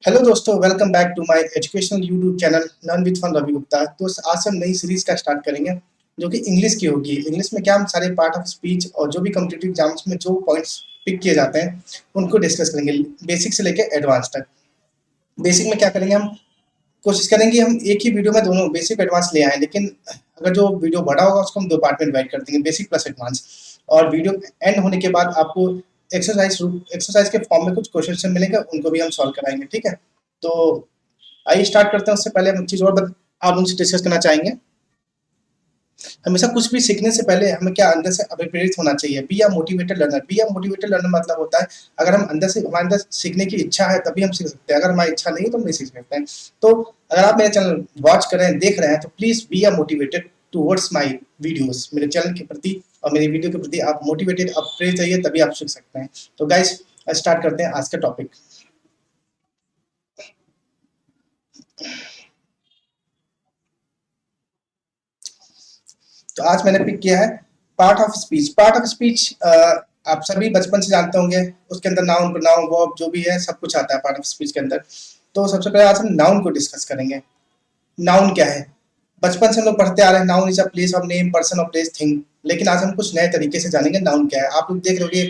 Hello दोस्तों, welcome back to my educational YouTube channel learn with fun Ravi Gupta. तो आज से हम नई सीरीज का स्टार्ट करेंगे जो कि इंग्लिश की होगी। इंग्लिश में क्या हम सारे पार्ट ऑफ स्पीच और जो भी कॉम्पिटिटिव एग्जाम्स में जो पॉइंट्स पिक किए जाते हैं उनको डिस्कस करेंगे, बेसिक से लेकर एडवांस तक। बेसिक में क्या करेंगे, हम कोशिश करेंगे हम एक ही वीडियो में दोनों बेसिक एडवांस ले आएं, लेकिन अगर जो वीडियो बड़ा होगा उसको हम दो पार्ट में डिवाइड कर देंगे, बेसिक प्लस एडवांस। और वीडियो एंड होने के बाद आपको एक्सरसाइज के फॉर्म में कुछ क्वेश्चन मिलेंगे, उनको भी हम सॉल्व कराएंगे। ठीक है, तो आइए स्टार्ट करते हैं। उससे पहले हम एक चीज और आप उनसे डिस्कस करना चाहेंगे। हमेशा कुछ भी सीखने से पहले हमें क्या अंदर से अभिप्रेरित होना चाहिए। Be a motivated learner. Be a motivated learner मतलब होता है अगर हम अंदर से हमारे अंदर सीखने की इच्छा है तभी हम सीख सकते हैं। अगर हमारी इच्छा नहीं है तो हम नहीं सीख सकते हैं। तो अगर आप मेरे चैनल वॉच कर रहे हैं, देख रहे हैं, तो please be a motivated towards my videos. मेरे चैनल के प्रति और मेरी वीडियो के प्रति आप मोटिवेटेड, आप प्रेरित रहिए, तभी आप सीख सकते हैं। तो गाइस स्टार्ट करते हैं आज का टॉपिक। तो आज मैंने पिक किया है part of speech. Part of speech आप सभी बचपन से जानते होंगे। उसके अंदर नाउन, प्रोनाउन, वर्ब जो भी है सब कुछ आता है पार्ट ऑफ स्पीच के अंदर। तो सबसे पहले आज हम नाउन को डिस्कस करेंगे। नाउन क्या है? बचपन से हम लोग पढ़ते आ रहे हैं, noun is a place of name, person of place, thing. लेकिन आज हम कुछ नए तरीके से जानेंगे नाउन क्या है। आप लोग देख रहे होंगे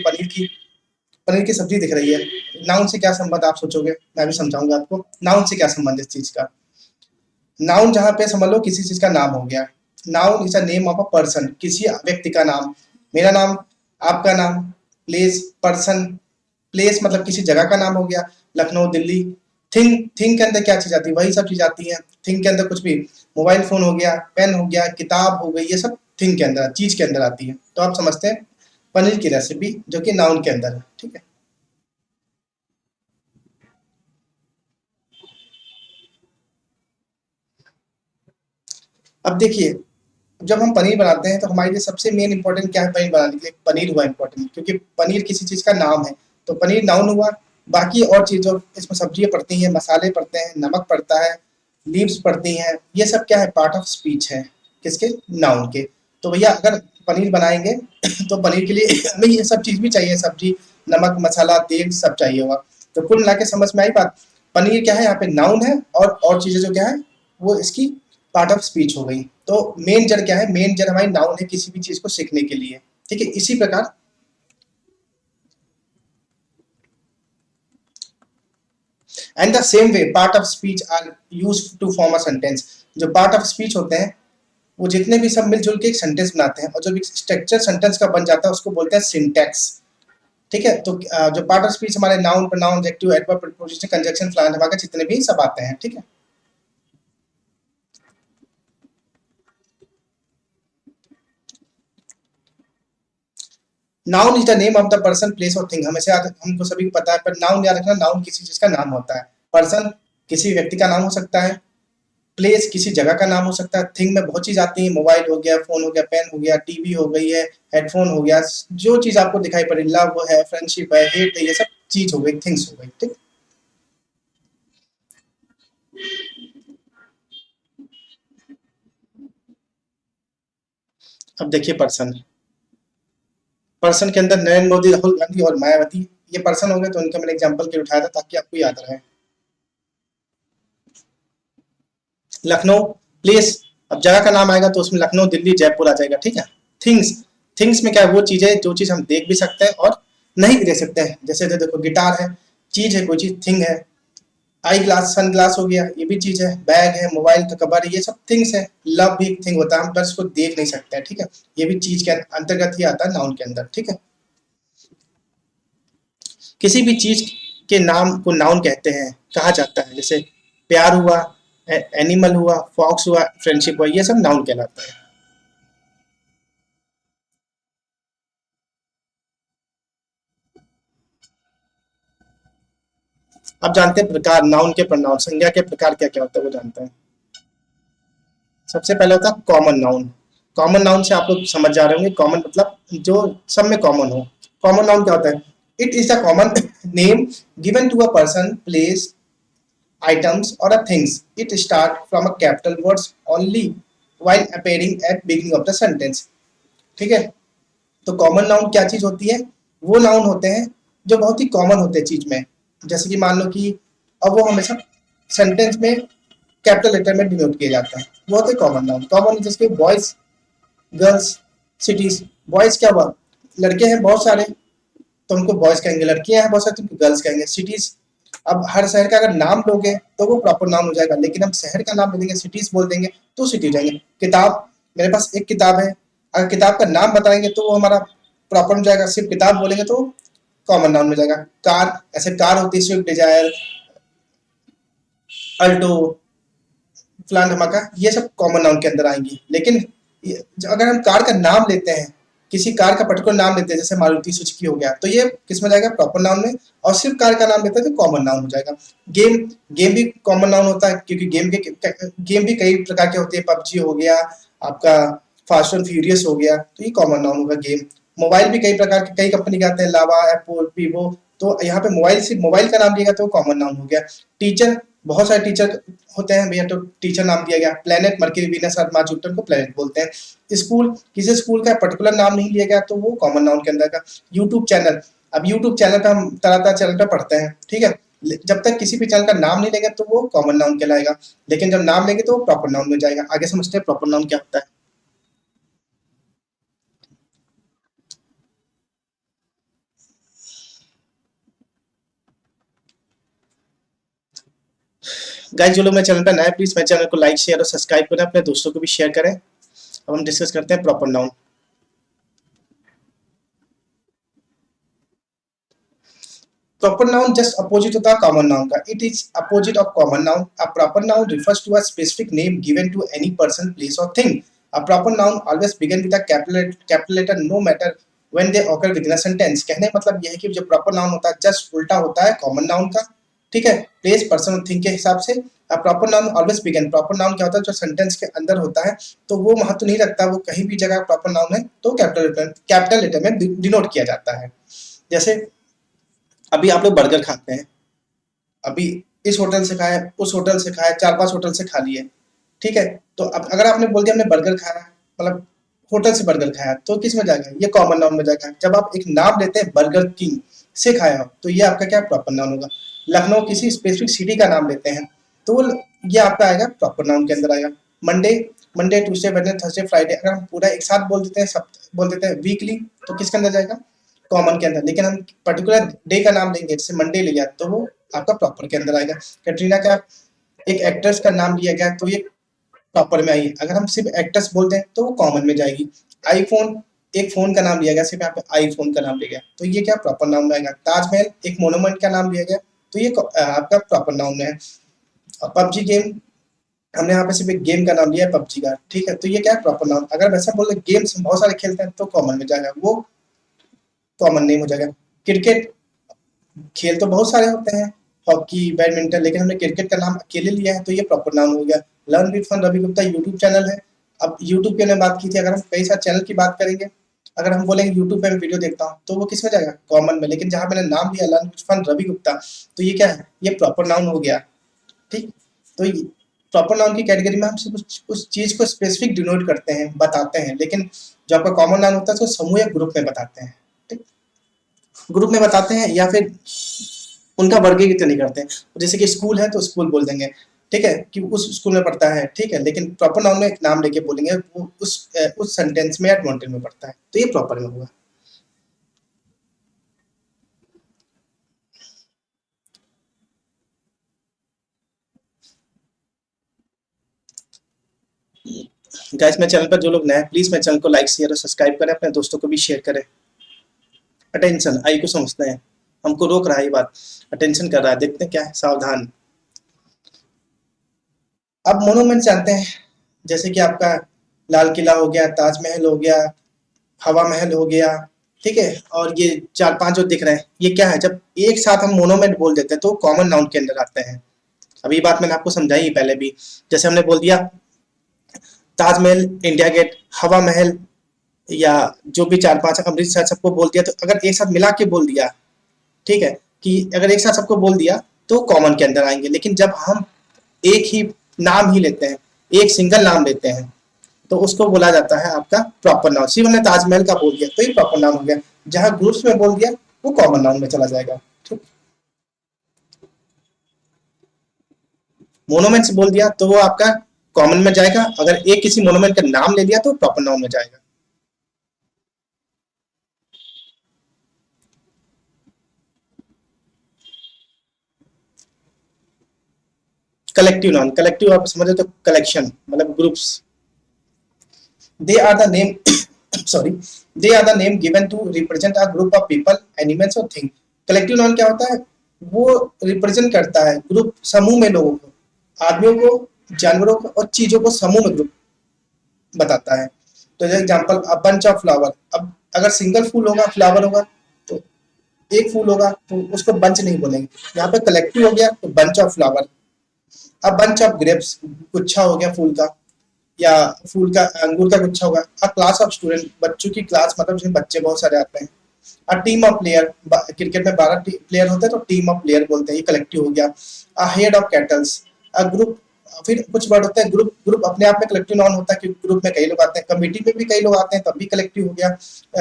पनीर की सब्जी दिख रही है। नाउन से क्या संबंध आप सोचोगे? मैं भी समझाऊंगा आपको नाउन से क्या संबंध है इस चीज का। नाउन जहाँ पे समझ लो किसी चीज का नाम हो गया। Noun is a name of a person, किसी व्यक्ति का नाम। मेरा नाम, आपका नाम। Place, person. प्लेस मतलब किसी जगह का नाम हो गया, लखनऊ, दिल्ली। थिंग के अंदर क्या चीज आती है? वही सब चीज आती है। थिंग के अंदर कुछ भी, मोबाइल फोन हो गया, पेन हो गया, किताब हो गई, ये सब थिंग के अंदर, चीज के अंदर आती है। तो आप समझते हैं पनीर की रेसिपी जो कि नाउन के अंदर है। ठीक है, अब देखिए, जब हम पनीर बनाते हैं तो हमारे लिए सबसे मेन इंपॉर्टेंट क्या है? पनीर बनाने के लिए पनीर हुआ इंपॉर्टेंट, क्योंकि पनीर किसी चीज का नाम है। तो पनीर नाउन हुआ। बाकी और चीजों इसमें सब्जियां पड़ती हैं, मसाले पड़ते हैं, नमक पड़ता है, लीव्स पड़ती हैं, ये सब क्या है? पार्ट ऑफ स्पीच है। किसके? नाउन के। तो भैया अगर पनीर बनाएंगे तो पनीर के लिए हमें ये सब चीज भी चाहिए, सब्जी, नमक, मसाला, तेल सब चाहिए होगा। तो कुल मिला के समझ में आई बात। पनीर क्या है? यहाँ पे नाउन है, और चीजें जो क्या है वो इसकी पार्ट ऑफ स्पीच हो गई। तो मेन जड़ क्या है? मेन जड़ हमारी नाउन है किसी भी चीज को सीखने के लिए। ठीक है, इसी प्रकार and the same way part of speech are use to form a sentence. जो पार्ट ऑफ स्पीच होते हैं वो जितने भी सब मिलजुल के एक सेंटेंस बनाते हैं, और जो भी स्ट्रक्चर सेंटेंस का बन जाता है उसको बोलते हैं सिंटैक्स। ठीक है, तो जो पार्ट ऑफ स्पीच हमारे noun, pronoun, adjective, adverb, preposition, conjunction, फलाना धमाका जितने भी सब आते हैं। ठीक है, noun is the name of the person, place और थिंग। हमेशा हमको सभी को पता है, पर नाउन याद रखना, नाउन किसी चीज का नाम होता है। पर्सन किसी व्यक्ति का नाम हो सकता है। प्लेस किसी जगह का नाम हो सकता है। थिंग में बहुत चीज आती है, मोबाइल हो गया, फोन हो गया, पेन हो गया, टीवी हो गई है, हेडफोन हो गया, जो चीज आपको दिखाई पड़े, लव है, फ्रेंडशिप है, हेट है, ये सब चीज हो गई, थिंग्स हो गई। ठीक। अब देखिए पर्सन। पर्सन के अंदर नरेंद्र मोदी, राहुल गांधी और मायावती, ये पर्सन हो गए, तो उनके मैंने एग्जाम्पल के लिए उठाया था ताकि आपको याद रहे। लखनऊ, प्लेस, अब जगह का नाम आएगा तो उसमें लखनऊ, दिल्ली, जयपुर आ जाएगा। ठीक है। थिंग्स, थिंग्स में क्या है? वो चीज है जो चीज हम देख भी सकते हैं और नहीं भी देख सकते हैं। जैसे देखो गिटार है, चीज है, कोई चीज थिंग है। आई ग्लास, सन ग्लास हो गया, ये भी चीज है। बैग है, मोबाइल का कवर है, ये सब थिंग्स है। लव भी एक थिंग होता है, हम बस उसको देख नहीं सकते हैं। ठीक है, ये भी चीज के अंतर्गत ही आता है, नाउन के अंदर। ठीक है, किसी भी चीज के नाम को नाउन कहते हैं, कहा जाता है। जैसे प्यार हुआ, एनिमल हुआ, फॉक्स हुआ, फ्रेंडशिप हुआ, ये सब नाउन कहलाता है। आप जानते हैं प्रकार, नाउन के प्रनाउन, संज्ञा के प्रकार क्या क्या होता है वो जानते हैं? सबसे पहले होता है कॉमन नाउन। कॉमन नाउन से आप लोग समझ जा रहे होंगे, कॉमन मतलब जो सब में कॉमन हो। कॉमन नाउन क्या होता है? It is the common name given to a person, place, items or a things. It start from a capital words only while appearing at beginning of the sentence. ठीक है, तो common noun क्या चीज होती है? वो नाउन होते हैं जो बहुत ही कॉमन होते हैं चीज में। जैसे कि मान लो कि और वो हमेशा सेंटेंस में कैपिटल लेटर में डिनोट किया जाता है, वो होते कॉमन नाउन। कॉमन जिसके बॉयज, गर्ल्स, सिटीज। बॉयज क्या हुआ, लड़के हैं बहुत सारे तो उनको बॉयज कहेंगे, लड़कियां हैं बहुत सारी तो उनको गर्ल्स कहेंगे। सिटीज, अब हर शहर का अगर नाम लोगे तो वो प्रॉपर नाम हो जाएगा, लेकिन हम शहर का नाम ले देंगे, सिटीज बोल देंगे तो सिटी हो जाएंगे। किताब, मेरे पास एक किताब है, अगर किताब का नाम बताएंगे तो वो हमारा प्रॉपर हो जाएगा, सिर्फ किताब बोलेंगे तो कॉमन नाउन में जाएगा। कार, ऐसे कार होती है, स्विफ्ट डिजायर, अल्टो, फलान धमाका, ये सब कॉमन नाउन के अंदर आएंगी। लेकिन अगर हम कार का नाम लेते हैं, किसी कार का पर्टिकुलर नाम लेते हैं, जैसे मारुति सुजुकी हो गया, तो ये किस में जाएगा, प्रॉपर नाउन में। और सिर्फ कार का नाम लेते हैं तो कॉमन नाउन हो जाएगा। गेम, गेम भी कॉमन नाउन होता है, क्योंकि गेम भी कई प्रकार के होते हैं। पबजी हो गया आपका, फास्ट एंड फ्यूरियस हो गया, तो ये कॉमन नाउन होगा गेम। मोबाइल भी कई प्रकार के, कई कंपनी के आते हैं, लावा, एप्पल, वीवो, तो यहाँ पे मोबाइल, सिर्फ मोबाइल का नाम लिएगा तो कॉमन नाउन हो गया। टीचर, बहुत सारे टीचर होते हैं भैया, तो टीचर नाम दिया गया। प्लेनेट, मरकरी, वीनस, अर्थ, मार्स, जुपिटर को प्लेनेट बोलते हैं। स्कूल, किसी स्कूल का पर्टिकुलर नाम नहीं लिया गया तो वो कॉमन नाउन के अंदर का। यूट्यूब चैनल, अब यूट्यूब चैनल पे हम तरह तरह चैनल पे पढ़ते हैं, ठीक है, जब तक किसी भी चैनल का नाम नहीं लेंगे तो वो कॉमन नाउन कहलाएगा, लेकिन जब नाम लेंगे तो वो प्रॉपर नाउन में जाएगा। आगे समझते हैं प्रॉपर नाउन क्या होता है। गाइस, जो लोग मेरे चैनल पर नए, प्लीज मेरे चैनल को लाइक, शेयर और सब्सक्राइब करें, अपने दोस्तों को भी शेयर करें। अब हम डिस्कस करते हैं proper noun. Proper noun just opposite होता है common noun का. It is opposite of common noun. A proper noun refers to a specific name given to any person, place or thing. A proper noun always begin with a capital letter no matter when they occur within a sentence. कहने का मतलब यह है कि जो proper noun होता है just उल्टा होता है common noun का, ठीक है, place, person और thing के हिसाब से। A proper noun always begin, proper noun क्या होता है, जो sentence के अंदर होता है तो वो महत्व नहीं रखता, वो कहीं भी जगह proper noun है तो capital letter में डिनोट किया जाता है। जैसे अभी आप लोग बर्गर खाते हैं, अभी इस होटल से खाए, उस होटल से खाए, 4-5 होटल से खा लिए, ठीक है, तो अब अगर आपने बोल दिया हमने बर्गर खाया, मतलब होटल से बर्गर खाया, तो किस में जाएगा, ये कॉमन नाउन में जाएगा। जब आप एक नाम लेते हैं बर्गर किंग से खाया हो तो ये आपका क्या प्रॉपर नाउन होगा। लखनऊ, किसी स्पेसिफिक सिटी का नाम लेते हैं तो ये आपका आएगा प्रॉपर नाउन के अंदर आएगा। Monday, Monday, Tuesday, Wednesday, Thursday, Friday, अगर हम पूरा एक साथ बोल देते हैं, सब बोल देते हैं वीकली, तो किसके अंदर जाएगा, कॉमन के अंदर। लेकिन हम पर्टिकुलर डे का नाम लेंगे, जैसे मंडे लिया तो वो आपका प्रॉपर के अंदर आएगा। कैटरीना का एक एक्ट्रेस का नाम लिया गया तो ये प्रॉपर में आई। अगर हम सिर्फ एक्ट्रेस बोलते हैं तो वो कॉमन में जाएगी। आईफोन, एक फोन का नाम लिया गया, सिर्फ यहाँ पे आईफोन का नाम लिया गया तो ये क्या प्रॉपर नाउन में आएगा। ताजमहल, एक मोनूमेंट का नाम लिया गया तो ये आपका प्रॉपर नाउन में है। पबजी गेम, हमने यहाँ पे सिर्फ एक गेम का नाम लिया है पबजी का, ठीक है, तो ये क्या है प्रॉपर नाउन। अगर वैसा बोले गेम्स बहुत सारे खेलते हैं तो कॉमन में जाएगा, वो कॉमन नेम हो जाएगा। क्रिकेट, खेल तो बहुत सारे होते हैं, हॉकी, बैडमिंटन, लेकिन हमने क्रिकेट का नाम अकेले लिया है तो ये प्रॉपर नाउन हो गया। Learn with fun Ravi Gupta YouTube channel है। अब यूट्यूब की हमने बात की थी, अगर हम कई सारे चैनल की बात करेंगे, अगर हम बोलेंगे यूट्यूब पे मैं वीडियो देखता हूँ तो वो किस में जाएगा, कॉमन में। लेकिन जहाँ मैंने नाम लिया learn with fun Ravi Gupta तो ये क्या है, ये प्रॉपर नाउन हो गया, ठीक। तो प्रॉपर नाउन की कैटेगरी में हम सिर्फ उस चीज को स्पेसिफिक डिनोट करते हैं, बताते हैं, लेकिन जो आपका कॉमन नाउन होता है उसको समूह या ग्रुप में बताते हैं, ठीक, ग्रुप में बताते हैं या फिर उनका वर्गीकृत नहीं करते हैं। जैसे कि स्कूल है तो स्कूल बोल देंगे, ठीक है, कि उस स्कूल में पढ़ता है, ठीक है, लेकिन प्रॉपर नाउन में एक नाम लेके बोलेंगे वो उस सेंटेंस में या कॉन्टेंट में पढ़ता है तो ये प्रॉपर में होगा। गाइस, मेरे चैनल पर जो लोग नए हैं प्लीज मेरे चैनल को लाइक, शेयर और सब्सक्राइब करें, अपने दोस्तों को भी शेयर करें। अटेंशन, आई को समझते हैं, हमको रोक रहा है ये बात, अटेंशन कर रहा है, देखते हैं क्या है, सावधान। अब मोनूमेंट जानते हैं, जैसे कि आपका लाल किला हो गया, ताजमहल हो गया, हवा महल हो गया, ठीक है, और ये 4-5 जो दिख रहे हैं ये क्या है, जब एक साथ हम मोनूमेंट बोल देते हैं तो कॉमन नाउन के अंदर आते हैं। अब ये बात मैंने आपको समझाई पहले भी, जैसे हमने बोल दिया ताजमहल, इंडिया गेट, हवा महल, या जो भी 4-5 अमृतसर, सबको बोल दिया तो अगर एक साथ मिला के बोल दिया, ठीक है, कि अगर एक साथ सबको बोल दिया तो कॉमन के अंदर आएंगे। लेकिन जब हम एक ही नाम ही लेते हैं, एक सिंगल नाम लेते हैं तो उसको बोला जाता है आपका प्रॉपर नाउन। सिर्फ हमने ताजमहल का बोल दिया तो ये प्रॉपर नाउन हो गया, जहां ग्रुप्स में बोल दिया वो कॉमन नाउन में चला जाएगा, ठीक। मोनोमेंट्स बोल दिया तो वो आपका कॉमन में जाएगा, अगर एक किसी मोनोमेंट का नाम ले लिया तो प्रॉपर नाउन में जाएगा। कलेक्टिव नाउन, कलेक्टिव आप समझे तो कलेक्शन मतलब groups. They are the name sorry, they are the name given to represent a group of people, animals और थिंग। कलेक्टिव नाउन क्या होता है, वो रिप्रेजेंट करता है ग्रुप, समूह में लोगों को, आदमियों को, जानवरों को और चीजों को समूह में ग्रुप बताता है। तो जैसे example a bunch of flower, अब अगर सिंगल फूल होगा फ्लावर होगा तो एक फूल होगा तो उसको बंच नहीं बोलेंगे, यहाँ पे कलेक्टिव हो गया तो बंच ऑफ फ्लावर। अब बंच ऑफ ग्रेप्स, गुच्छा हो गया फूल का, या फूल का अंगूर का गुच्छा होगा। अ क्लास ऑफ स्टूडेंट, बच्चों की क्लास मतलब जिसमें बच्चे बहुत सारे आते हैं। A team of player, cricket में 12 प्लेयर होते हैं तो टीम ऑफ प्लेयर बोलते हैं, ये कलेक्टिव हो गया। A head of kettles, a group, फिर कुछ वर्ड होते हैं ग्रुप, ग्रुप अपने आप में कलेक्टिव नाउन होता है क्योंकि ग्रुप में कई लोग आते हैं, कमेटी में भी कई लोग आते हैं तब भी कलेक्टिव हो गया,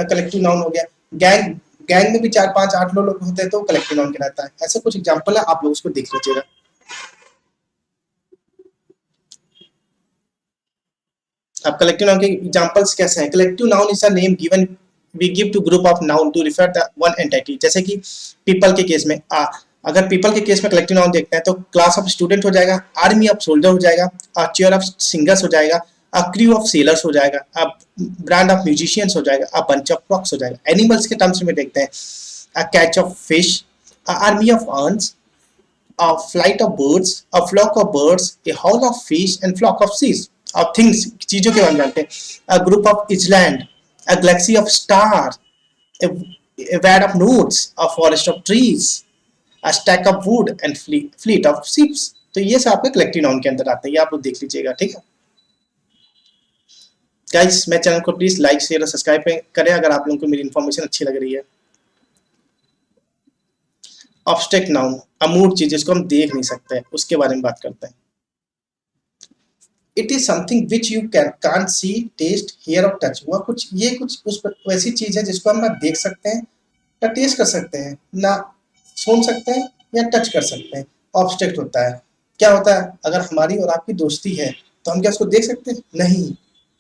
कलेक्टिव नाउन हो गया। गैंग, गैंग में भी 4 5 8 9 लोग होते हैं तो कलेक्टिव नाउन कहलाता है। ऐसे कुछ एग्जाम्पल है, आप लोग उसको देख लीजिएगा। अब कलेक्टिव नाउन के एग्जांपल्स कैसे हैं? Collective noun is a name given we give to group of noun to refer the one entity. जैसे कि पीपल के केस में अगर पीपल के केस में कलेक्टिव नाउन देखते हैं तो क्लास ऑफ स्टूडेंट हो जाएगा, आर्मी ऑफ सोल्जर हो जाएगा, अ चेयर ऑफ सिंगर्स हो जाएगा, अ क्रू ऑफ सेलर्स हो जाएगा, अ ब्रांड ऑफ म्यूजिशियंस हो जाएगा, अ बंच ऑफ फ्रॉक्स हो जाएगा। एनिमल्स के टर्म्स में देखते हैं, a catch of fish, a army of earns, a flight of birds, a flock of birds, a howl of fish and flock of seas. Of things, चीजों के बारे में जानते हैं। A group of island, a galaxy of star, a wad of notes, a forest of trees, a stack of wood and fleet of ships। तो ये सब आपके कलेक्टिव नाउन के अंदर आते हैं, ये आप लोग देख लीजिएगा, ठीक है गाइस। मैं चैनल को प्लीज लाइक शेयर और सब्सक्राइब करें अगर आप लोगों को मेरी इन्फॉर्मेशन अच्छी लग रही है। ऑब्स्ट्रैक्ट नाउन, अमूर्त चीज जिसको हम देख नहीं सकते, उसके बारे में बात करते हैं। It is something which you can't see, taste, hear और टच। वह कुछ, ये कुछ उस वैसी चीज है जिसको हम ना देख सकते हैं, ना टेस्ट कर सकते हैं, ना सुन सकते हैं या टच कर सकते हैं। ऑब्स्ट्रैक्ट होता है, क्या होता है, अगर हमारी और आपकी दोस्ती है तो हम क्या उसको देख सकते हैं? नहीं,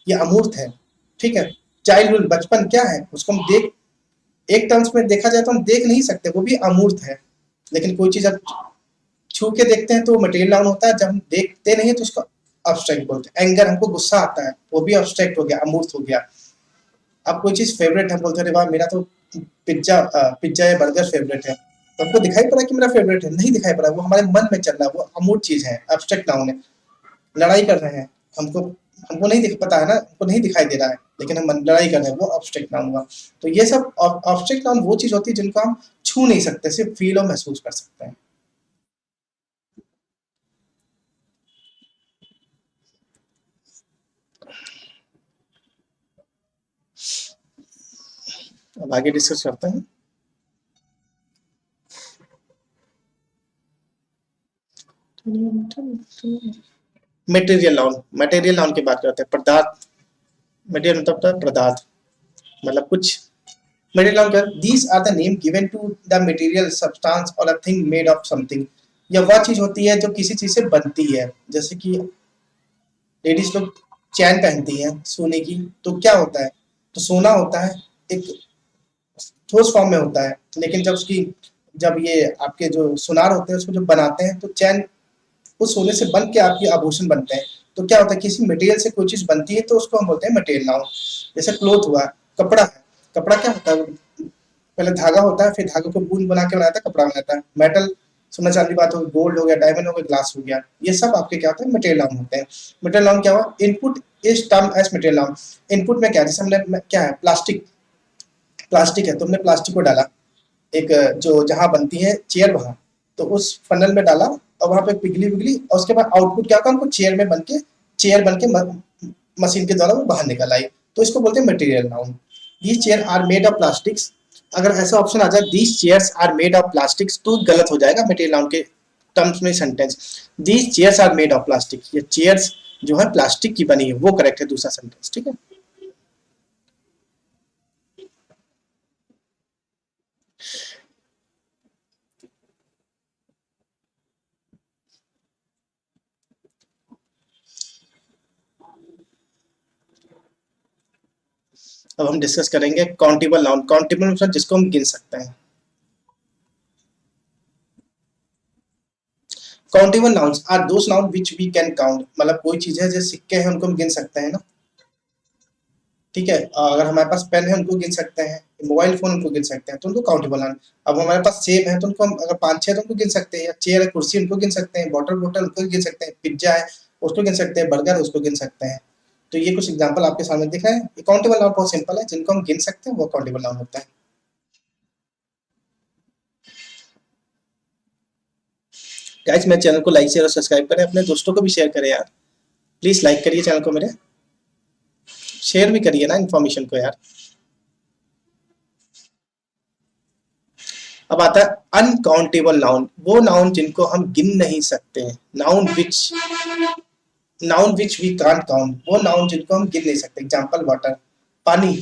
ये अमूर्त है, ठीक है। चाइल्डहुड, बचपन क्या है, उसको हम देख, एक टर्म्स में देखा जाए तो हम देख नहीं सकते, वो भी अमूर्त है। लेकिन कोई चीज आप छू के देखते हैं तो मटेरियल नाउन होता है, जब हम देखते नहीं है तो उसको अब्स्ट्रैक्ट बोलते हैं। एंगर, हमको गुस्सा आता है, वो भी अब्स्ट्रैक्ट हो गया, अमूर्त हो गया। अब कोई चीज फेवरेट है, बोलते हैं वाह मेरा तो पिज्जा या बर्गर फेवरेट है, तो हमको दिखाई पड़ा कि मेरा फेवरेट है? नहीं दिखाई पड़ा, वो हमारे मन में चल रहा है, वो अमूर्त चीज है, अब्स्ट्रैक्ट नाउन है। लड़ाई कर रहे हैं, हमको हमको नहीं दिख पता है ना, हमको नहीं दिखाई दे रहा है लेकिन हम लड़ाई कर रहे हैं, वो अब्स्ट्रैक्ट नाउन हुआ। तो ये सब अब्स्ट्रैक्ट नाउन वो चीज होती है जिनको हम छू नहीं सकते, सिर्फ फील और महसूस कर सकते हैं। अब आगे डिस्कस करते हैं। मटेरियल नाउन, मटेरियल नाउन की बात करते हैं। पदार्थ, मटेरियल मतलब होता है पदार्थ, मतलब कुछ। मटेरियल नाउन क्या, these are the name given to the material substance और a thing made of something. यह वह चीज होती है जो किसी चीज से बनती है। जैसे कि लेडीज लोग चैन पहनती हैं सोने की, तो क्या होता है, तो सोना होता है, एक ठोस फॉर्म में होता है, लेकिन जब उसकी, जब ये आपके जो सुनार होते हैं उसको जब बनाते हैं तो चैन उस सोने से बन के आपके आभूषण बनते हैं। तो क्या होता है, किसी मटेरियल से कोई चीज बनती है तो उसको हम बोलते हैं मटेरियल नाउन। जैसे क्लोथ हुआ, कपड़ा है, कपड़ा क्या होता है, पहले धागा होता है, फिर धागे को बूंद बना के बनाता है, कपड़ा बनाता है। मेटल, सोना चांदी बात हो, गोल्ड हो गया, डायमंड हो गया, ग्लास हो गया, ये सब आपके क्या होते हैं, मटेरियल नाउन होते हैं। मटेरियल नाउन क्या हुआ, input is term as material noun. Input में क्या है, जैसे हमने क्या है, प्लास्टिक, प्लास्टिक है, तुमने प्लास्टिक को डाला एक, जो जहाँ बनती है चेयर वहां, तो उस फनल में डाला और वहां पे पिघली पिघली और उसके बाद आउटपुट क्या होगा, हमको चेयर में बन के, चेयर बन के मशीन के द्वारा वो बाहर निकल आई, तो इसको बोलते हैं material noun. These chair are made of plastics. अगर ऐसा ऑप्शन आ जाए these chairs are made of plastics तो गलत हो जाएगा मटेरियल नाउन के टर्म्स में sentence. These chairs are made of plastic, ये चेयर्स जो है प्लास्टिक की बनी है, वो करेक्ट है दूसरा सेंटेंस, ठीक है। अब हम डिस्कस करेंगे काउंटेबल नाउन। काउंटेबल मतलब जिसको हम गिन सकते हैं। Countable nouns are those noun which we can count, मतलब कोई चीज है जैसे सिक्के हैं उनको हम गिन सकते हैं ना, ठीक है। अगर हमारे पास पेन है उनको गिन सकते हैं, मोबाइल फोन उनको गिन सकते हैं, तो उनको काउंटेबल नाउन। अब हमारे पास सेब है तो उनको हम अगर 5-6 तो उनको गिन सकते हैं, या चेयर है कुर्सी उनको गिन सकते हैं, बॉटल बोतल उनको गिन सकते हैं, पिज्जा है उसको गिन सकते हैं, बर्गर है उसको गिन सकते हैं। तो ये कुछ एग्जांपल आपके सामने दिख रहे हैं। काउंटेबल नाउन बहुत सिंपल है, जिनको हम गिन सकते हैं वो काउंटेबल नाउन होता है। गाइस मेरे चैनल को लाइक शेयर और सब्सक्राइब करें, अपने दोस्तों को भी शेयर करें यार, प्लीज लाइक करिए चैनल को मेरे, शेयर भी करिए ना इन्फॉर्मेशन को यार। अब आता है अनकाउंटेबल नाउन, वो नाउन जिनको हम गिन नहीं सकते हैं। Noun which we can't count, वो नाउन जिनको हम गिन नहीं सकते। एग्जांपल वाटर, पानी।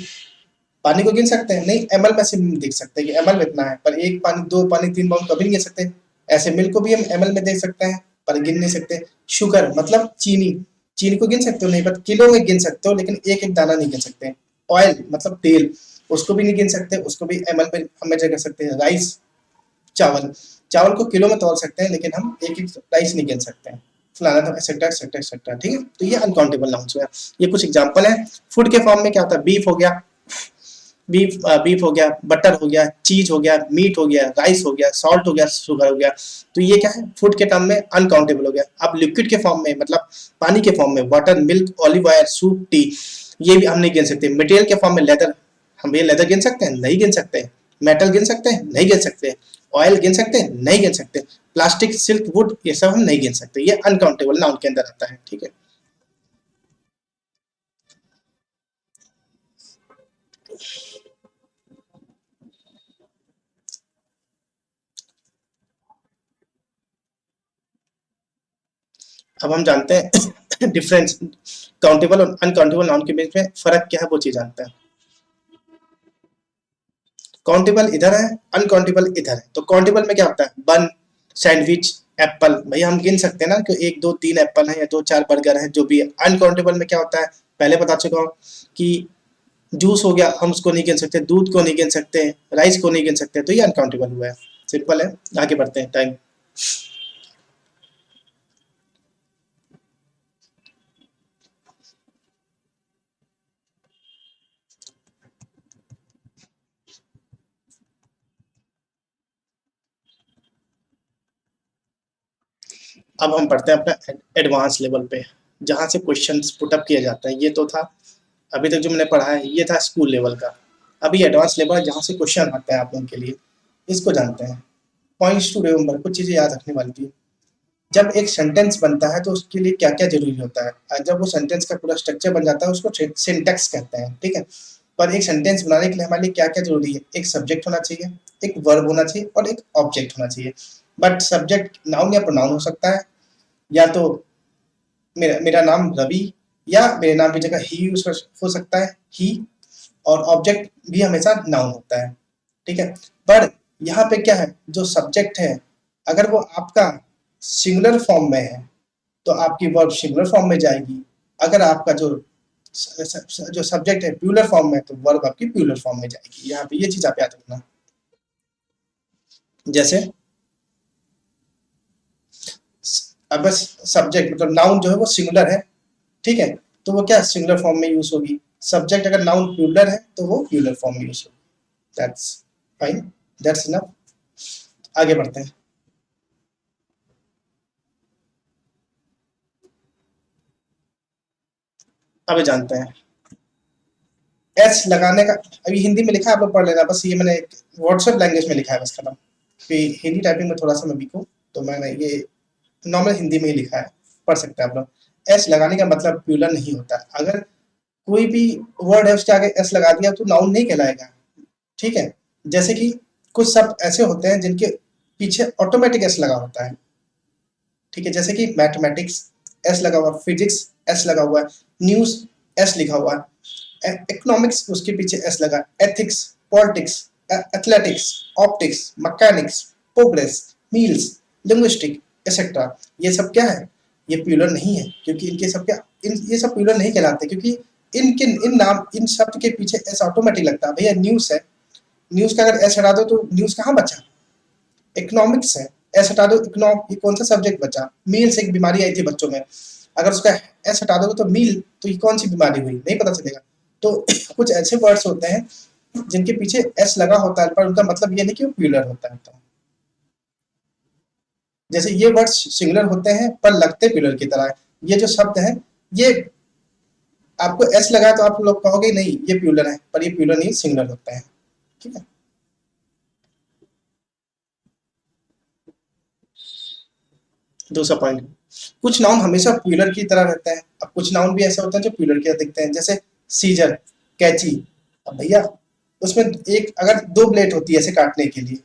पानी को गिन सकते हैं नहीं, एमएल में से देख सकते हैं कि एमएल में इतना है, पर एक पानी, दो पानी, तीन पानी कभी नहीं गिन सकते। ऐसे मिल्क को भी हम एमएल में देख सकते हैं पर गिन नहीं सकते। शुगर मतलब चीनी, चीनी को गिन सकते हो नहीं, पर किलो में गिन सकते हो, लेकिन एक एक दाना नहीं गिन सकते। ऑयल मतलब तेल, उसको भी नहीं गिन सकते, उसको भी एमएल में हम मेजर कर सकते हैं। राइस, चावल, चावल को किलो में तोल सकते हैं, लेकिन हम एक एक राइस नहीं गिन सकते हैं। फलाना था एक्सेट्रा एक्सेट्रा एक्सेट्रा, ठीक है। तो ये अनकाउंटेबल नाउन्स हुआ। ये कुछ एग्जांपल है। फूड के फॉर्म में क्या होता है, बीफ हो गया, बीफ हो गया, बटर हो गया, चीज हो गया, मीट हो गया, राइस हो गया, सॉल्ट हो गया, शुगर हो गया। तो ये क्या है, फूड के टर्म में अनकाउंटेबल हो गया। अब लिक्विड के फॉर्म में मतलब पानी के फॉर्म में water, milk, olive oil, soup, T, ये भी हम नहीं गिन सकते। मटेरियल के फॉर्म में लेदर, हम ये लेदर गिन सकते हैं नहीं गिन सकते। मेटल गिन सकते हैं नहीं गिन सकते। ऑयल गिन सकते हैं नहीं गिन सकते। प्लास्टिक, सिल्क, वुड, ये सब हम नहीं गिन सकते। ये अनकाउंटेबल नाउन के अंदर आता है, ठीक है। अब हम जानते हैं डिफरेंस काउंटेबल और अनकाउंटेबल नाउन के बीच में फर्क क्या है, वो चीज जानते हैं। काउंटेबल इधर है, अनकाउंटेबल इधर है। तो काउंटेबल में क्या होता है, बन, सैंडविच, एप्पल, भैया हम गिन सकते हैं ना कि एक दो तीन एप्पल है या दो चार बर्गर है, जो भी है। अनकाउंटेबल में क्या होता है, पहले बता चुका हूँ कि जूस हो गया, हम उसको नहीं गिन सकते, दूध को नहीं गिन सकते, राइस को नहीं गिन सकते। तो ये अनकाउंटेबल हुआ है, सिंपल है। आगे बढ़ते हैं, टाइम। अब हम पढ़ते हैं अपना एडवांस लेवल पे, जहाँ से क्वेश्चंस पुटअप किया जाता है। ये तो था अभी तक जो मैंने पढ़ा है, ये था स्कूल लेवल का। अभी एडवांस लेवल जहाँ से क्वेश्चन आते हैं आप लोगों के लिए, इसको जानते हैं। पॉइंट्स टू रिमेंबर, कुछ चीजें याद रखने वाली थी। जब एक सेंटेंस बनता है तो उसके लिए क्या क्या जरूरी होता है, और जब वो सेंटेंस का पूरा स्ट्रक्चर बन जाता है उसको सिंटैक्स कहते हैं, ठीक है। पर एक सेंटेंस बनाने के लिए हमारे लिए क्या क्या जरूरी है, एक सब्जेक्ट होना चाहिए, एक वर्ब होना चाहिए और एक ऑब्जेक्ट होना चाहिए। बट सब्जेक्ट नाउन या प्रोनाउन हो सकता है, या तो मेरा मेरा नाम रवि, या मेरे नाम की जगह ही यूज हो सकता है, ही। और ऑब्जेक्ट भी हमेशा नाउन होता है, ठीक है। पर यहाँ पे क्या है, जो सब्जेक्ट है अगर वो आपका सिंगुलर फॉर्म में है तो आपकी वर्ब सिंगुलर फॉर्म में जाएगी। अगर आपका जो सब्जेक्ट है प्यूलर फॉर्म में, तो वर्ब आपकी प्यूलर फॉर्म में जाएगी। यहाँ पे ये चीज आप याद रखना। जैसे अब बस सब्जेक्ट मतलब नाउन जो है वो सिंगुलर है, ठीक है, तो वो क्या सिंगुलर फॉर्म में यूज होगी। सब्जेक्ट अगर नाउन प्यूलर है तो वो प्यूलर फॉर्म में यूज होगी। That's fine, that's enough. आगे बढ़ते हैं। अब जानते हैं एस लगाने का। अभी हिंदी में लिखा है, आप लोग पढ़ लेना, बस ये मैंने व्हाट्सएप लैंग्वेज में लिखा है बस खत्म। कि हिंदी टाइपिंग में थोड़ा सा मैं वीक हूँ, तो मैंने ये नॉर्मल हिंदी में ही लिखा है, पढ़ सकते हैं आप लोग। एस लगाने का मतलब प्यूलर नहीं होता। अगर कोई भी वर्ड है उसके आगे एस लगा दिया तो नाउन नहीं कहलाएगा, ठीक है। जैसे कि कुछ शब्द ऐसे होते हैं जिनके पीछे ऑटोमेटिक एस लगा होता है, ठीक है। जैसे कि मैथमेटिक्स एस लगा हुआ, फिजिक्स एस लगा हुआ है, न्यूज एस लिखा हुआ है, इकोनॉमिक्स उसके पीछे एस लगा, ethics, politics, athletics, optics, mechanics, progress, meals, linguistic, etcetera. ये सब क्या है, ये प्यूलर नहीं है, क्योंकि इनके सब क्या ये सब प्यूलर नहीं कहलाते, क्योंकि इन शब्द के पीछे एस ऑटोमेटिक लगता है। भैया न्यूज़ है, न्यूज़ का अगर एस हटा दो तो न्यूज़ कहाँ बचा? इकोनॉमिक्स है, एस हटा दो, ये कौन सा सब्जेक्ट बचा? मील्स, एक बीमारी आई थी बच्चों में, अगर उसका एस हटा दोगे तो मील, तो ये कौन सी बीमारी हुई? नहीं पता चलेगा। तो कुछ ऐसे वर्ड्स होते हैं जिनके पीछे एस लगा होता है, पर उनका मतलब ये नहीं कि वो प्लूरल होता है। तो जैसे ये वर्ड्स सिंगुलर होते हैं पर लगते प्लूरल की तरह है। ये जो शब्द है, ये आपको एस लगा तो आप लोग कहोगे नहीं ये प्लूरल है, पर ये प्लूरल नहीं, सिंगुलर होता है। ठीक है। दूसरा पॉइंट, कुछ नाउन हमेशा प्लूरल की तरह रहते हैं। अब कुछ नाउन भी ऐसे होते हैं जो प्लूरल की तरह दिखते हैं, जैसे सीजर, कैची। अब भैया उसमें एक अगर दो ब्लेड होती है ऐसे काटने के लिए,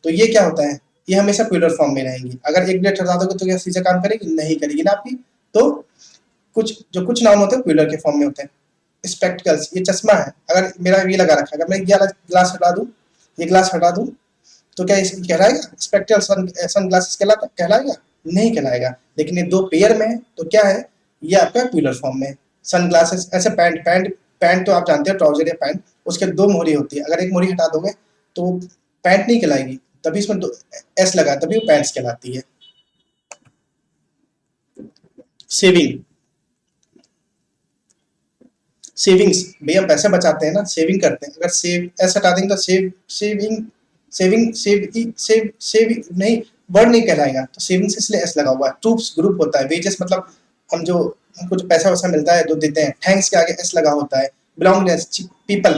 तो ये क्या होता है? ये हमेशा प्लूरल फॉर्म में रहेंगी। अगर एक ब्लेड हटा दोगे तो क्या सीजर काम करेगी? नहीं करेगी ना आपकी। तो कुछ नाउन होते हैं प्लूरल के फॉर्म में होते हैं। स्पेक्टिकल्स, ये चश्मा है, अगर मेरा ये लगा रखा है, अगर मैं ये वाला ग्लास हटा दूं, ये ग्लास हटा दूं, तो क्या इसे कहलाएगा स्पेक्ट्रल सन ग्लासेस कहलाएगा? नहीं कहलाएगा। लेकिन ये दो पेयर में है तो क्या है? ये आपका प्लूरल फॉर्म में। सन ग्लासेस, ऐसे पैंट तो आप जानते हो, ट्राउजर या पैंट, उसके दो मोहरी होती है, अगर एक मोहरी हटा दोगे तो पैंट नहीं कहलाएगी, तभी इसमें एस लगा, तभी वो पैंट्स कहलाती है। सेविंग, सेविंग्स, भैया पैसे बचाते हैं ना, सेविंग करते हैं। अगर सेव एस हटा देंगे तो सेविंग नहीं, वर्ड नहीं कहलाएगा, तो सेविंग्स इसलिए एस लगा हुआ है। ट्रूप्स, ग्रुप होता है। वेजेस मतलब हम जो हमको जो पैसा वैसा मिलता है, जो देते हैं। थैंक्स के आगे एस लगा होता है। बिलोंगनेस, पीपल,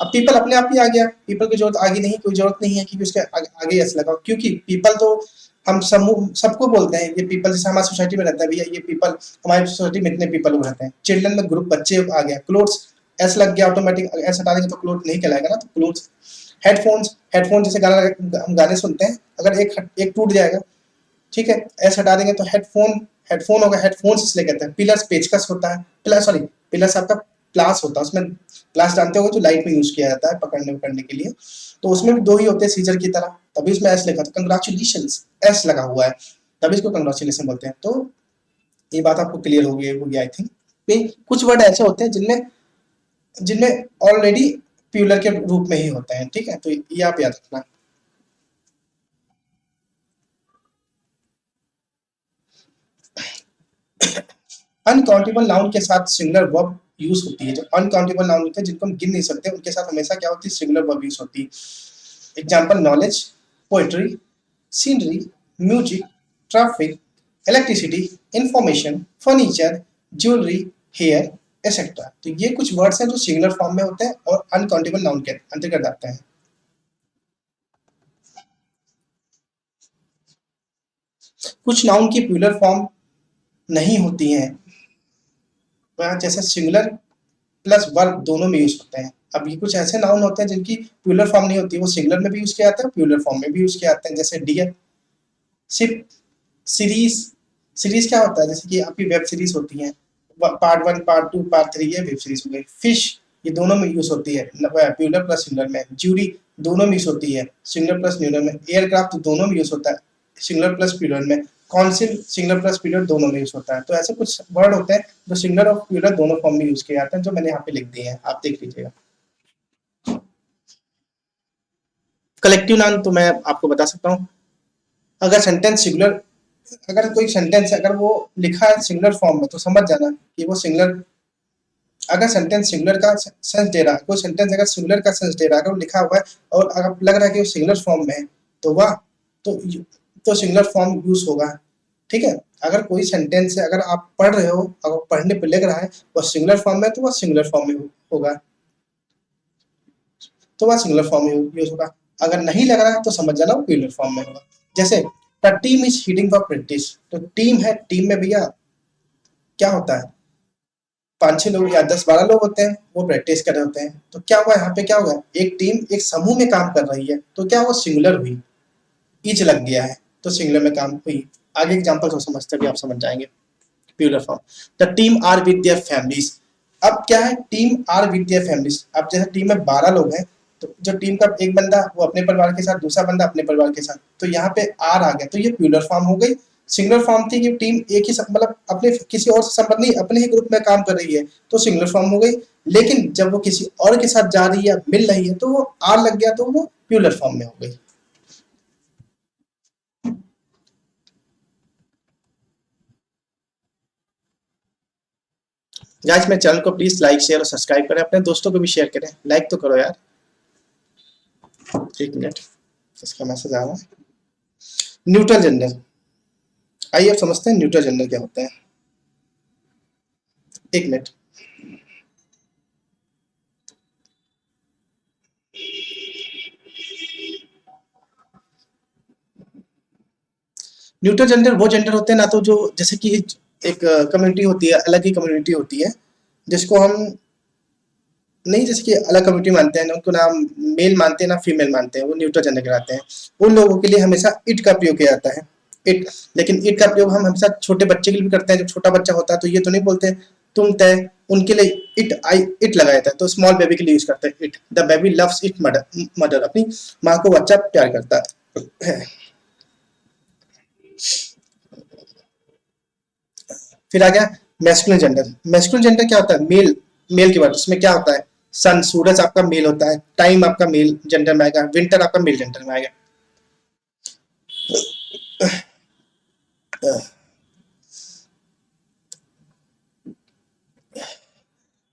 अब पीपल अपने आप ही आ गया, पीपल की जरूरत आगे नहीं, कोई जरूरत नहीं है कि उसके आगे एस लगाओ, क्योंकि पीपल तो हम समूह सबको बोलते हैं। ये पीपल जैसे हमारी सोसाइटी में रहता है, भैया ये पीपल, हमारी सोसाइटी में इतने पीपल लोग रहते हैं। चिल्ड्रन में ग्रुप, बच्चे आ गया। क्लोथ्स, एस लग गया ऑटोमेटिक, एस हटा देंगे तो क्लोथ नहीं कहलाएगा ना, तो क्लोथ्स। हेडफोन्स, हेडफोन जैसे हम गाने सुनते हैं, अगर एक टूट जाएगा, ठीक है, एस हटा देंगे तो हेडफोन होगा। हेडफोन्स इसलिए कहते हैं। पिलर्स, पेचकस होता है। पिलर्स आपका प्लास होता है, उसमें प्लास जानते हो जो लाइट में यूज किया जाता है पकड़ने के लिए, तो उसमें भी दो ही होते हैं सीजर की तरह, तभी इसमें एस लिखा था। कंग्रेचुलेशन, एस लगा हुआ है, तभी इसको कंग्रेचुलेशन बोलते हैं। तो ये बात आपको क्लियर होगी आई थिंक। कुछ वर्ड ऐसे होते हैं जिनमें जिनमें ऑलरेडी प्लूरल के रूप में ही होते हैं। ठीक है, तो ये आप याद रखना। अनकाउंटेबल नाउन के साथ सिंगुलर वर्ब यूज होती है। जो अनकाउंटेबल नाउन होते हैं जिनको हम गिन नहीं सकते, उनके साथ हमेशा क्या होती है? सिंगुलर वर्ब यूज होती है। Example, knowledge, poetry, scenery, music, traffic, electricity, information, furniture, jewellery, hair, etcetera. तो ये कुछ वर्ड्स हैं जो सिंगुलर फॉर्म में होते हैं और अनकाउंटेबल नाउन के अंतर्गत आते हैं। कुछ नाउन की प्लूरल फॉर्म नहीं होती हैं, जैसे सिंगुलर प्लस वर्ब दोनों में यूज होते हैं। अब ये कुछ ऐसे नाउन होते हैं जिनकी प्लूरल फॉर्म नहीं होती, वो सिंगुलर में भी यूज किया जाता है, प्लूरल फॉर्म में भी यूज किया जाता है। जैसे डियर, सिप, सीरीज। सीरीज क्या होता है? जैसे कि आपकी वेब सीरीज होती है, पार्ट 1, पार्ट 2, पार्ट 3, ये वेब सीरीज हो गई। फिश, ये दोनों में यूज होती है, प्लूरल प्लस सिंगुलर में। ज्यूरी, दोनों में यूज होती है, सिंगुलर प्लस न्यूरल में। एयरक्राफ्ट, दोनों में यूज होता है, सिंगुलर प्लस प्लूरल में। काउंसिल, सिंगुलर प्लस प्लूरल दोनों में यूज होता है। तो ऐसे कुछ वर्ड होते हैं जो सिंगुलर और प्लूरल दोनों फॉर्म में यूज किए जाते हैं, जो मैंने यहाँ पे लिख दिए हैं, आप देख लीजिएगा। कलेक्टिव नाउन तो मैं आपको बता सकता हूँ। अगर सेंटेंस सिंगुलर, अगर कोई सेंटेंस है, अगर वो लिखा है सिंगुलर फॉर्म में, तो समझ जाना कि वो सिंगुलर। अगर सेंटेंस सिंगुलर का सेंस दे रहा है, कोई सेंटेंस अगर सिंगुलर का सेंस दे रहा है, अगर वो लिखा हुआ है और अगर लग रहा है कि वो सिंगुलर फॉर्म में है, तो वह तो तो सिंगुलर फॉर्म यूज होगा। ठीक है। अगर कोई सेंटेंस है, अगर आप पढ़ रहे हो, अगर पढ़ने पे लग रहा है वह सिंगुलर फॉर्म में, तो वह सिंगुलर फॉर्म में होगा, तो वह सिंगुलर फॉर्म में यूज होगा। अगर नहीं लग रहा है तो समझ जाना वो प्लूरल फॉर्म में होगा। जैसे the team is heating for practice, तो टीम है, टीम में भैया क्या होता है? 5-6 लोग या 10-12 लोग होते हैं, वो प्रैक्टिस कर रहे होते हैं। तो क्या हुआ यहाँ पे? क्या होगा? एक टीम एक समूह में काम कर रही है, तो क्या वो सिंगुलर हुई? ईच लग गया है, तो सिंगुलर में काम हुई। आगे एग्जांपल को समझते भी आप समझ जाएंगे। Plural form, the team are with their families. अब क्या है? Team are with their families. अब जैसे टीम में 12 लोग हैं, तो जो टीम का एक बंदा वो अपने परिवार के साथ, दूसरा बंदा अपने परिवार के साथ, तो यहाँ पे आर आ गया, तो ये प्लूरल फॉर्म हो गई। सिंगुलर फॉर्म थी कि टीम एक ही मतलब अपने किसी और से संबंध नहीं, अपने ही ग्रुप में काम कर रही है, तो सिंगुलर फॉर्म हो गई। लेकिन जब वो किसी और के साथ जा रही है, मिल रही है, तो वो आर लग गया, तो वो प्लूरल फॉर्म में हो गई। गाइस मेरे चैनल को प्लीज लाइक शेयर और सब्सक्राइब करें, अपने दोस्तों को भी शेयर करें, लाइक तो करो यार। एक मिनट, इसका मैसेज आ रहा है। न्यूट्रल जेंडर, आइए अब समझते हैं न्यूट्रल जेंडर क्या होता है। एक मिनट। न्यूट्रल जेंडर वो जेंडर होते हैं ना, तो जो जैसे कि एक कम्युनिटी होती है, अलग ही कम्युनिटी होती है, जिसको हम नहीं, जैसे कि अलग कम्युनिटी मानते हैं ना, उनको ना मेल मानते हैं ना फीमेल मानते हैं, वो न्यूट्रल जेंडर कहलाते हैं। उन लोगों के लिए हमेशा इट का प्रयोग किया जाता है, इट। लेकिन इट का प्रयोग हम हमेशा छोटे बच्चे के लिए भी करते हैं। जब छोटा बच्चा होता है तो ये तो नहीं बोलते तुम तय, उनके लिए इट आई इट लगाया जाता है। तो स्मॉल बेबी के लिए यूज करते हैं it. The baby loves it mother, mother अपनी माँ को बच्चा प्यार करता है। फिर आ गया मैस्कुलिन जेंडर। मैस्कुलिन जेंडर क्या होता है? मेल, मेल की बात। इसमें क्या होता है? सन, सूरज आपका मेल होता है, टाइम आपका मेल जेंडर में आएगा, विंटर आपका मेल जेंडर में आएगा।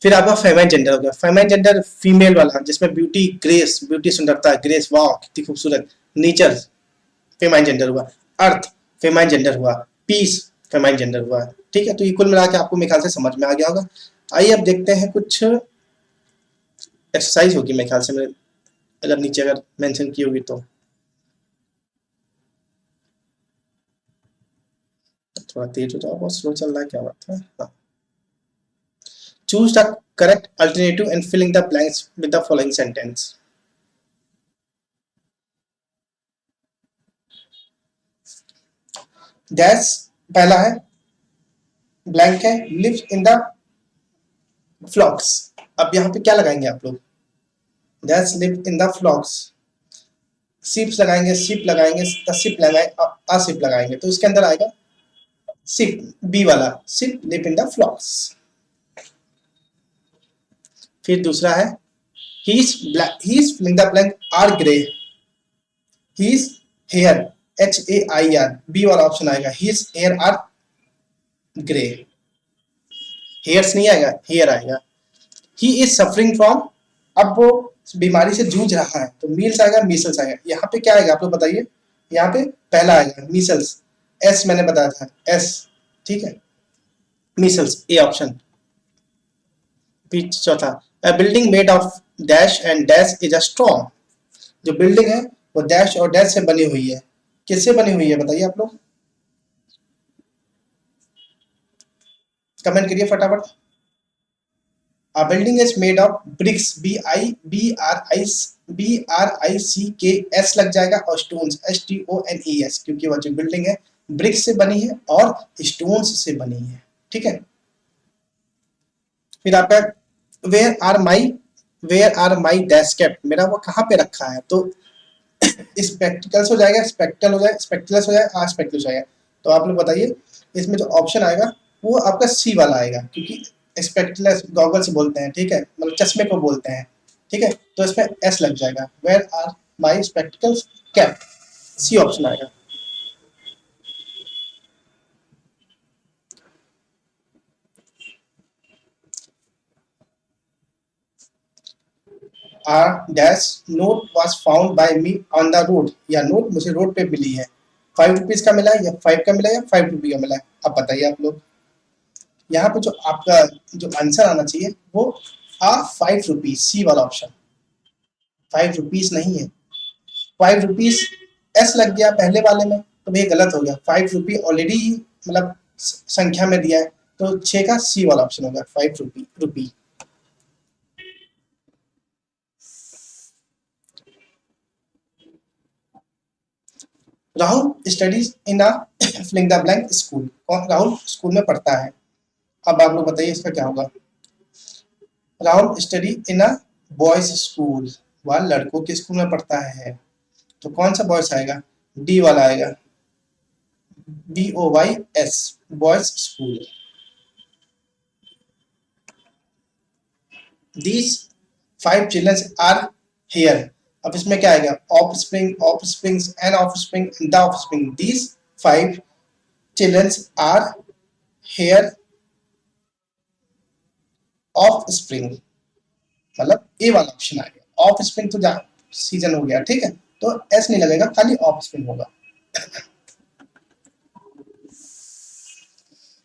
फिर आपका फेमाइन जेंडर हो गया। फेमाइन जेंडर फीमेल वाला, जिसमें ब्यूटी, ग्रेस, ब्यूटी सुंदरता, ग्रेस, वाह कितनी खूबसूरत, नेचर फेमाइन जेंडर हुआ। अर्थ फेमाइन जेंडर हुआ। पीस फेमाइन जेंडर हुआ। ठीक है, तो ये कुल मिला के आपको मेरे ख्याल से समझ में आ गया होगा। आइए अब देखते हैं कुछ एक्सरसाइज होगी मेरे ख्याल से, मेरे अगर नीचे अगर मेंशन की होगी तो। थोड़ा तेज हो जाओ, बहुत स्लो चल रहा है, क्या बात है। हाँ। Choose the correct alternative and filling the blanks with the following sentence. Dash पहला है, ब्लैंक है, लिव्स इन द फ्लॉक्स। अब यहाँ पे क्या लगाएंगे आप लोग? Dash live in the flocks. Sheeps लगाएंगे, सिप लगाएंगे, सिप लगाएंगे, असिप लगाएंगे, तो इसके अंदर आएगा सिप, बी वाला, sheep live in the flocks. फिर दूसरा है, he is filling the blank or grey, he is hair, H A I R, B वाला ऑप्शन आएगा, he is hair or grey. Hairs नहीं आएगा, हेयर आएगा। ही इज सफरिंग फ्रॉम, अब वो बीमारी से जूझ रहा है, तो मील्स आएगा, मीसल्स आएगा। यहाँ पे क्या आएगा आप लोग बताइए? यहाँ पे पहला आएगा मीसल्स, एस मैंने बताया था, एस। ठीक है, मीसल्स ए ऑप्शन। फिर चौथा, a building made of dash and dash is a strong. जो बिल्डिंग है वो डैश और डैश से बनी हुई है। किससे बनी हुई है बताइए आप लोग, कमेंट करिए फटाफट। A building is made of bricks, BRICS लग जाएगा, और stones, STONES, क्योंकि वह जो बिल्डिंग है ब्रिक्स से बनी है और स्टोन्स से बनी है। ठीक है। फिर आपका where are my, where are my dash cap, मेरा वो कहाँ पे रखा है? तो स्पेक्टिकल्स हो जाएगा, स्पेक्टल हो जाएगा, स्पेक्टलस हो जाएगा, स्पेक्टल्स हो जाएगा। तो आप लोग बताइए, इसमें जो ऑप्शन आएगा वो आपका सी वाला आएगा, क्योंकि स्पेक्टलस गॉगल्स बोलते हैं, ठीक है, मतलब चश्मे को बोलते हैं। ठीक है, तो इसमें एस लग जाएगा, where are my spectacles cap, C option आएगा। Or dash note was found by me on the road, या नोट मुझे रोड पे मिली है। 5 रुपीज का मिला है, या 5 का मिला है, या 5 रुपी का मिला है, अब बताइए आप लोग। यहाँ पे जो आपका जो आंसर आना चाहिए वो आ 5 रुपीज, सी वाला ऑप्शन। 5 रुपीज नहीं है, 5 रुपीज एस लग गया पहले वाले में, तो ये गलत हो गया। 5 रुपी ऑलरेडी मतलब संख्या में दिया है, तो 6 का सी वाला ऑप्शन होगा, 5 rupee, rupee. Rahul studies in a filling the blank school, कौन राहुल स्कूल में पढ़ता है? अब आप लोग बताइए इसका क्या होगा। Rahul study in a boys school, वह लड़कों के स्कूल में पढ़ता है, तो कौन सा बॉयज आएगा? डी वाला आएगा। BOYS, boys school. These 5 children are here। अब इसमें क्या आएगा, offspring, offsprings, an offspring, the offspring. These 5 children are here offspring, मतलब ए वाला ऑप्शन आ गया। ऑफस्प्रिंग तो सीजन हो गया, ठीक है, तो एस नहीं लगेगा, खाली ऑफस्प्रिंग होगा।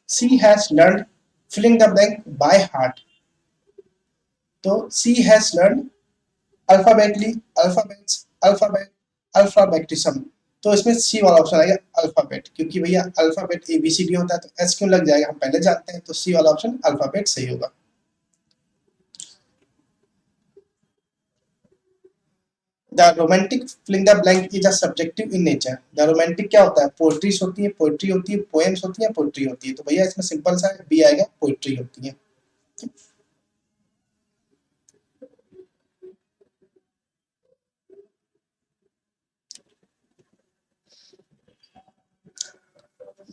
She has learned filling the blank by heart। तो she has learned alphabetically, alphabets, alphabet, alphabetism. तो इसमें सी वाला ऑप्शन आएगा अल्फाबेट, क्योंकि भैया अल्फाबेट ABCD होता है, तो एस क्यों लग जाएगा हम पहले जानते हैं, तो सी वाला ऑप्शन अल्फाबेट सही होगा। The romantic filling the blank is a subjective in nature. The romantic क्या होता है, पोएट्रीज होती है, पोएट्री होती है, पोएम्स होती है, पोएट्री होती है। तो भैया इसमें सिंपल सा बी आएगा, पोएट्री होती है।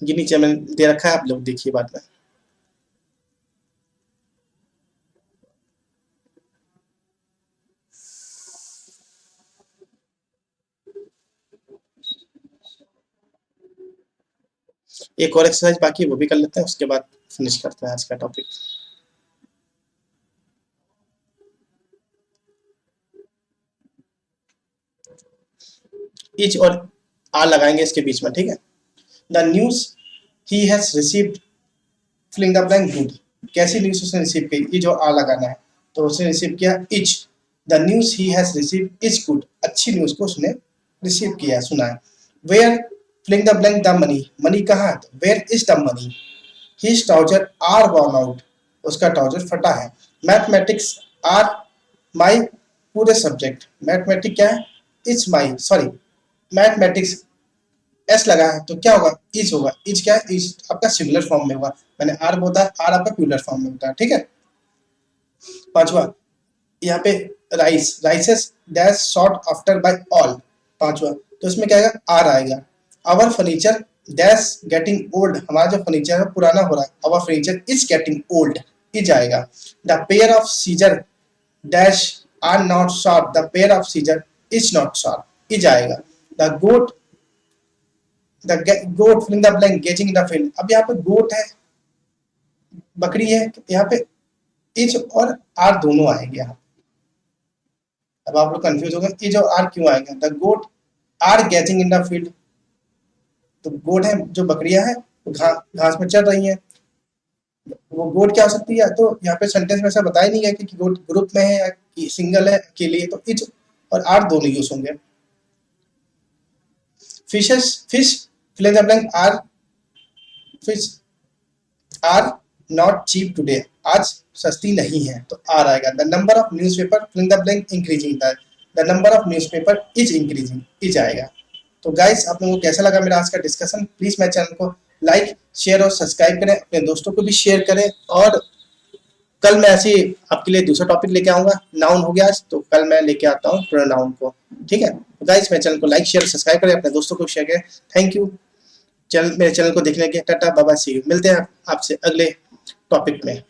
ये नीचे मैंने दे रखा है, आप लोग देखिए बाद में। एक और एक्सरसाइज बाकी है, वो भी कर लेते हैं, उसके बाद फिनिश करते हैं आज का टॉपिक। इच और आर लगाएंगे इसके बीच में, ठीक है। The news he has received filling the blank good. कैसी न्यूज उसने रिसीव की, इच और आर लगाना है, तो उसने रिसीव किया is. The news he has received is good, अच्छी न्यूज को उसने रिसीव किया, सुना है। Where filling the blank the money, money कहाँ है, तो where is the money. His trouser are worn out, उसका ट्राउजर फटा है। मैथमेटिक्स आर माई पूरे सब्जेक्ट, मैथमेटिक क्या है, it's my, sorry mathematics S लगा है, तो क्या होगा, इज होगा। इज क्या है, इज आपका सिंगुलर फॉर्म में होगा, मैंने आर बोला, आर आपका प्लूरल फॉर्म में होता है, ठीक है। पांचवा, यहाँ पे rice, rices dash short after by all, पांचवा, तो इसमें क्या आएगा, आर आएगा। Our furniture dash getting old, हमारा जो फर्नीचर है पुराना हो रहा है, our furniture is getting old, is आएगा। The pair of scissor dash are not sharp, the pair of scissor is not sharp, is आएगा। The goat, the goat filling the blank grazing the field. अब यहाँ पे गोट है, बकरी है, यहाँ पे इज और आर दोनों आएंगे यहाँ। अब आप लोग कंफ्यूज हो गए, इज और आर क्यों आएगा। The goat are grazing in the field, तो गोट है जो बकरियां हैं घास में चल रही हैं, वो गोट क्या हो सकती है, तो यहाँ पे सेंटेंस में ऐसा बताया नहीं गया कि गोट ग्रुप में है या कि सिंगल है अकेले, तो इज और आर दोनों यूज होंगे। Fishes, fish fill in the blank are, fish are not cheap today, आज सस्ती नहीं है, तो आर आएगा। The number of newspaper fill in the blank increasing, the number of newspaper is increasing, is आएगा। तो गाइस आप लोगों को कैसा लगा मेरा आज का डिस्कशन, प्लीज मेरे चैनल को लाइक शेयर और सब्सक्राइब करें, अपने दोस्तों को भी शेयर करें। और कल मैं ऐसे आपके लिए दूसरा टॉपिक लेके आऊंगा, नाउन हो गया आज, तो कल मैं लेके आता हूँ प्रोनाउन को, ठीक है। तो गाइस मेरे चैनल को लाइक शेयर सब्सक्राइब करें, अपने दोस्तों को शेयर करें। थैंक यू मेरे चैनल को देखने के, tata bye bye, see you, मिलते हैं आपसे अगले टॉपिक में।